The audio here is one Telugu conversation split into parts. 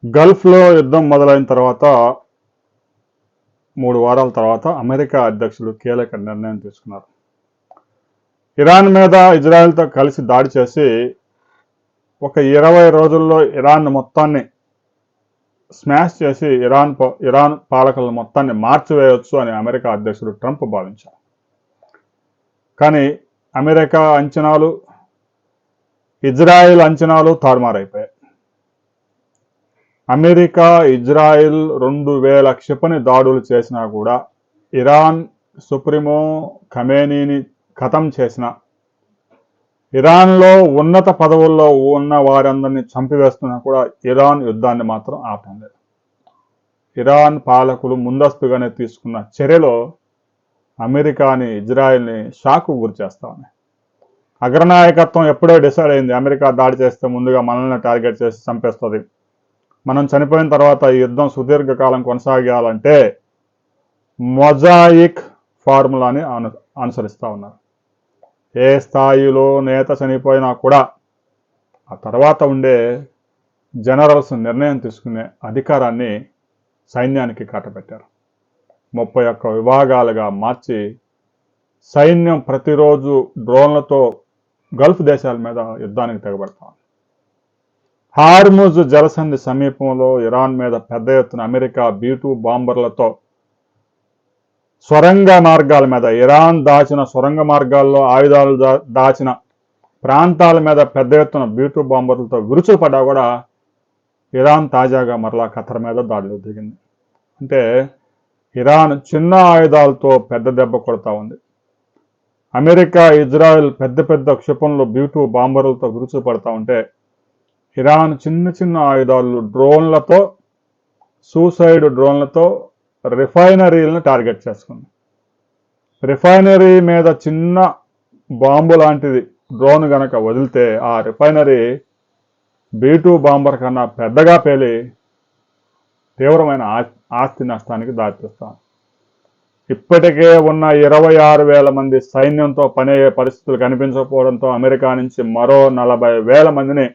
గల్ఫ్లో యుద్ధం మొదలైన తర్వాత 3 వారాల తర్వాత అమెరికా అధ్యక్షులు కీలక నిర్ణయం తీసుకున్నారు. ఇరాన్ మీద ఇజ్రాయెల్తో కలిసి దాడి చేసి ఒక 20 రోజుల్లో ఇరాన్ మొత్తాన్ని స్మాష్ చేసి ఇరాన్ పాలకుల మొత్తాన్ని మార్చివేయవచ్చు అని అమెరికా అధ్యక్షుడు ట్రంప్ భావించారు. కానీ అమెరికా అంచనాలు, ఇజ్రాయెల్ అంచనాలు తారుమారైపోయాయి. అమెరికా, ఇజ్రాయెల్ 2000 క్షిపణి దాడులు చేసినా కూడా, ఇరాన్ సుప్రీమో ఖమేనీని ఖతం చేసిన, ఇరాన్లో ఉన్నత పదవుల్లో ఉన్న వారందరినీ చంపివేస్తున్నా కూడా ఇరాన్ యుద్ధాన్ని మాత్రం ఆపడం లేదు. ఇరాన్ పాలకులు ముందస్తుగానే తీసుకున్న చర్యలో అమెరికాని, ఇజ్రాయెల్ని షాకు గురి చేస్తా ఉన్నాయి. అగ్రనాయకత్వం ఎప్పుడో డిసైడ్ అయింది, అమెరికా దాడి చేస్తే ముందుగా మనల్ని టార్గెట్ చేసి చంపేస్తుంది, మనం చనిపోయిన తర్వాత ఈ యుద్ధం సుదీర్ఘకాలం కొనసాగాలంటే మొజాయిక్ ఫార్ములాని అనుసరిస్తూ ఉన్నారు. ఏ స్థాయిలో నేత చనిపోయినా కూడా ఆ తర్వాత ఉండే జనరల్స్ నిర్ణయం తీసుకునే అధికారాన్ని సైన్యానికి కట్టబెట్టారు. 31 విభాగాలుగా మార్చి సైన్యం ప్రతిరోజు డ్రోన్లతో గల్ఫ్ దేశాల మీద యుద్ధానికి తెగబడతాం. హార్ముజ్ జలసంధి సమీపంలో ఇరాన్ మీద పెద్ద ఎత్తున అమెరికా B-2 బాంబర్లతో సొరంగ మార్గాల మీద, ఇరాన్ దాచిన సొరంగ మార్గాల్లో ఆయుధాలు దాచిన ప్రాంతాల మీద పెద్ద ఎత్తున B-2 బాంబర్లతో విరుచుకుపడ్డా కూడా ఇరాన్ తాజాగా మరలా ఖతర్ మీద దాడులు దిగింది. అంటే ఇరాన్ చిన్న ఆయుధాలతో పెద్ద దెబ్బ కొడతా ఉంది. అమెరికా, ఇజ్రాయెల్ పెద్ద పెద్ద క్షిపణులు B-2 బాంబర్లతో విరుచుకుపడతా ఉంటే ఇరాన్ చిన్న చిన్న ఆయుధాలు డ్రోన్లతో, సూసైడ్ డ్రోన్లతో రిఫైనరీలను టార్గెట్ చేసుకుంది. రిఫైనరీ మీద చిన్న బాంబు లాంటిది డ్రోన్ గనక వదిలితే ఆ రిఫైనరీ B-2 బాంబర్ కన్నా పెద్దగా పేలి తీవ్రమైన ఆస్తి నష్టానికి దారితీస్తాం. ఇప్పటికే ఉన్న 26,000 మంది సైన్యంతో పనయ్యే పరిస్థితులు కనిపించకపోవడంతో అమెరికా నుంచి మరో 40,000 మందిని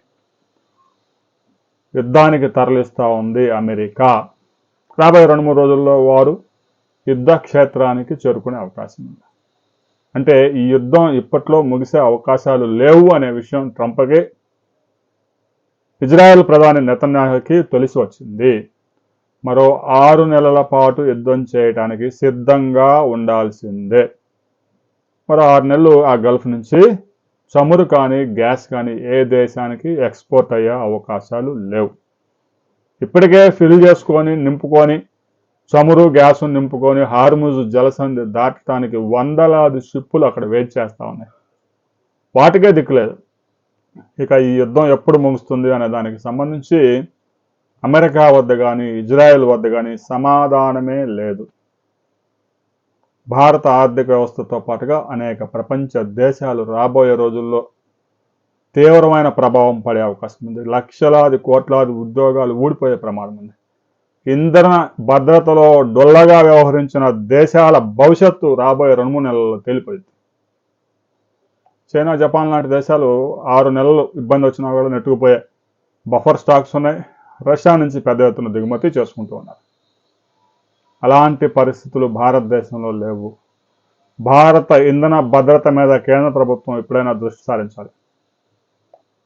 యుద్ధానికి తరలిస్తూ ఉంది అమెరికా. రాబోయే 2-3 రోజుల్లో వారు యుద్ధ క్షేత్రానికి చేరుకునే అవకాశం ఉంది. అంటే ఈ యుద్ధం ఇప్పట్లో ముగిసే అవకాశాలు లేవు అనే విషయం ట్రంప్కి, ఇజ్రాయెల్ ప్రధాని నెతన్యాహుకి తెలిసి వచ్చింది. మరో 6 నెలల పాటు యుద్ధం చేయడానికి సిద్ధంగా ఉండాల్సిందే. మరో 6 నెలలు ఆ గల్ఫ్ నుంచి చమురు కానీ గ్యాస్ కానీ ఏ దేశానికి ఎక్స్పోర్ట్ అయ్యే అవకాశాలు లేవు. ఇప్పటికే ఫిల్ చేసుకొని నింపుకొని చమురు గ్యాసు నింపుకొని హార్ముజ్ జలసంధి దాటడానికి వందలాది షిప్పులు అక్కడ వెయిట్ చేస్తూ ఉన్నాయి. వాటికే దిక్కులేదు. ఇక ఈ యుద్ధం ఎప్పుడు ముగుస్తుంది అనే దానికి సంబంధించి అమెరికా వద్ద కానీ, ఇజ్రాయెల్ వద్ద కానీ సమాధానమే లేదు. భారత ఆర్థిక వ్యవస్థతో పాటుగా అనేక ప్రపంచ దేశాలు రాబోయే రోజుల్లో తీవ్రమైన ప్రభావం పడే అవకాశం ఉంది. లక్షలాది కోట్లాది ఉద్యోగాలు ఊడిపోయే ప్రమాదం ఉంది. ఇంధన భద్రతలో డొల్లగా వ్యవహరించిన దేశాల భవిష్యత్తు రాబోయే 2-3 నెలల్లో తేలిపోయింది. చైనా, జపాన్ లాంటి దేశాలు 6 నెలలు ఇబ్బంది వచ్చినా కూడా నెట్టుకుపోయే బఫర్ స్టాక్స్ ఉన్నాయి. రష్యా నుంచి పెద్ద ఎత్తున దిగుమతి చేసుకుంటూ ఉన్నారు. అలాంటి పరిస్థితులు భారతదేశంలో లేవు. భారత ఇంధన భద్రత మీద కేంద్ర ప్రభుత్వం ఎప్పుడైనా దృష్టి సారించాలి.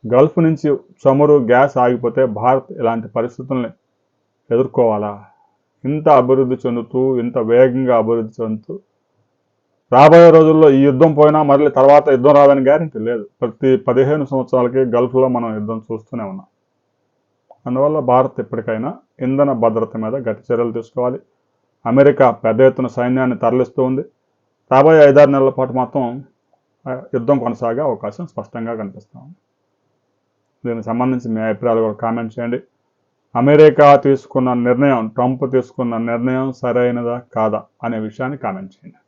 గల్ఫ్ నుంచి చమురు గ్యాస్ ఆగిపోతే భారత్ ఇలాంటి పరిస్థితుల్ని ఎదుర్కోవాలా? ఇంత అభివృద్ధి చెందుతూ, ఇంత వేగంగా అభివృద్ధి చెందుతూ రాబోయే రోజుల్లో ఈ యుద్ధం పోయినా మళ్ళీ తర్వాత యుద్ధం రాదని గ్యారెంటీ లేదు. ప్రతి 15 సంవత్సరాలకి గల్ఫ్లో మనం యుద్ధం చూస్తూనే ఉన్నాం. అందువల్ల భారత్ ఇప్పటికైనా ఇంధన భద్రత మీద గట్టి చర్యలు తీసుకోవాలి. అమెరికా పెద్ద ఎత్తున సైన్యాన్ని తరలిస్తూ ఉంది. రాబోయే 5-6 నెలల పాటు మాత్రం యుద్ధం కొనసాగే అవకాశం స్పష్టంగా కనిపిస్తూ ఉంది. దీనికి సంబంధించి మీ అభిప్రాయాలు కూడా కామెంట్ చేయండి. అమెరికా తీసుకున్న నిర్ణయం, ట్రంప్ తీసుకున్న నిర్ణయం సరైనదా కాదా అనే విషయాన్ని కామెంట్ చేయండి.